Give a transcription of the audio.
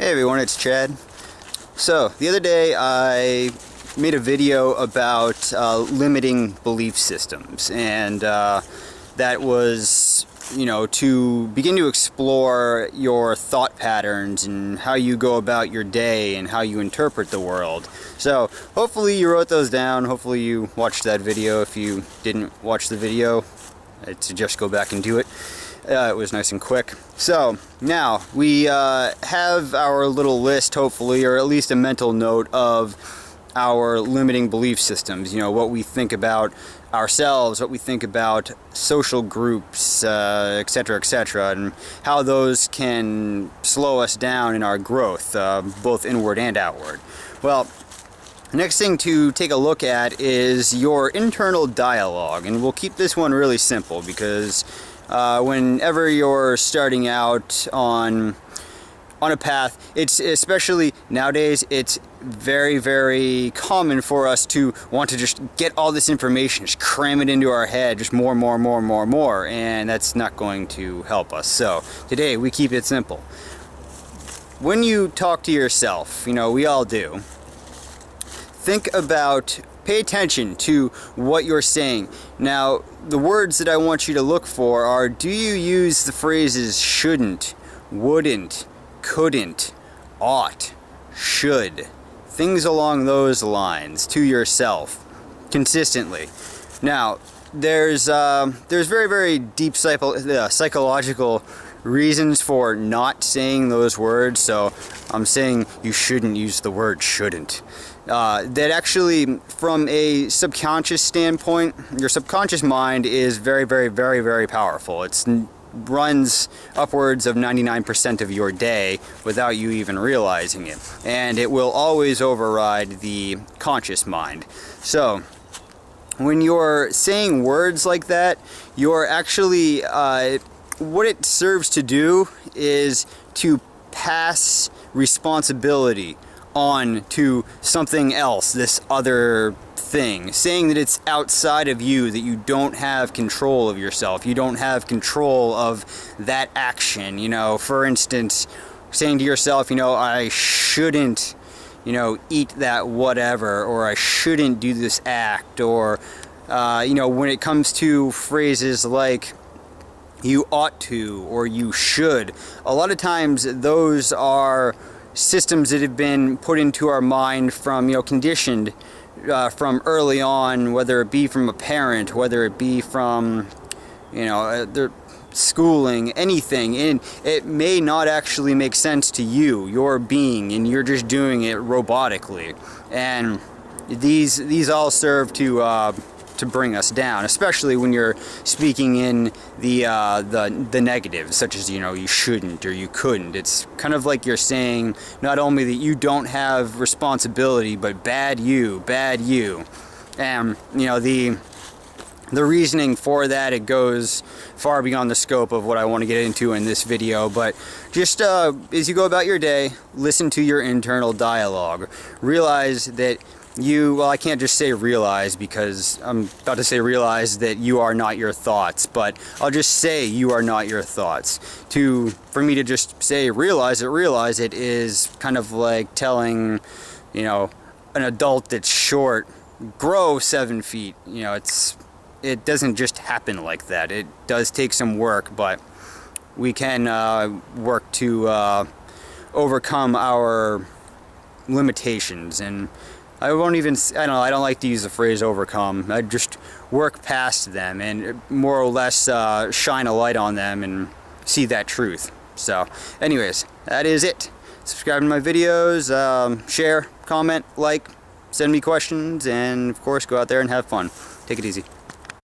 Hey everyone, it's Chad. So, the other day I made a video about limiting belief systems, and that was, to begin to explore your thought patterns and how you go about your day and how you interpret the world. So, hopefully you wrote those down, hopefully you watched that video. If you didn't watch the video, I'd suggest go back and do it. It was nice and quick. So now we have our little list, hopefully, or at least a mental note of our limiting belief systems. What we think about ourselves, what we think about social groups, etc., etc., and how those can slow us down in our growth, both inward and outward. Well, the next thing to take a look at is your internal dialogue, and we'll keep this one really simple because whenever you're starting out on a path, it's especially nowadays, it's very, very common for us to want to just get all this information, just cram it into our head, just more, and that's not going to help us. So today we keep it simple. When you talk to yourself, we all do, pay attention to what you're saying. Now, the words that I want you to look for are, do you use the phrases shouldn't, wouldn't, couldn't, ought, should, things along those lines to yourself consistently? Now, there's very, very deep psychological reasons for not saying those words, so I'm saying you shouldn't use the word shouldn't. That actually, from a subconscious standpoint, your subconscious mind is very, very, very, very powerful. It runs upwards of 99% of your day without you even realizing it. And it will always override the conscious mind. So, when you're saying words like that, you're actually, what it serves to do is to pass responsibility on to something else, this other thing, saying that it's outside of you, that you don't have control of yourself, you don't have control of that action. For instance, saying to yourself, I shouldn't, eat that whatever, or I shouldn't do this act, or, when it comes to phrases like you ought to, or you should, a lot of times those are systems that have been put into our mind from, conditioned from early on, whether it be from a parent, whether it be from, their schooling, anything, and it may not actually make sense to you, your being, and you're just doing it robotically. And these all serve to bring us down, especially when you're speaking in the negative, such as you shouldn't or you couldn't. It's kind of like you're saying not only that you don't have responsibility, but bad you. And the reasoning for that, it goes far beyond the scope of what I want to get into in this video. But just as you go about your day, listen to your internal dialogue. Realize that I can't just say realize, because I'm about to say realize that you are not your thoughts, but I'll just say you are not your thoughts. For me to just say realize it is kind of like telling, an adult that's short, grow 7 feet. It doesn't just happen like that. It does take some work, but we can work to overcome our limitations. And I don't like to use the phrase overcome. I just work past them and more or less shine a light on them and see that truth. So, anyways, that is it. Subscribe to my videos, share, comment, like, send me questions, and of course go out there and have fun. Take it easy.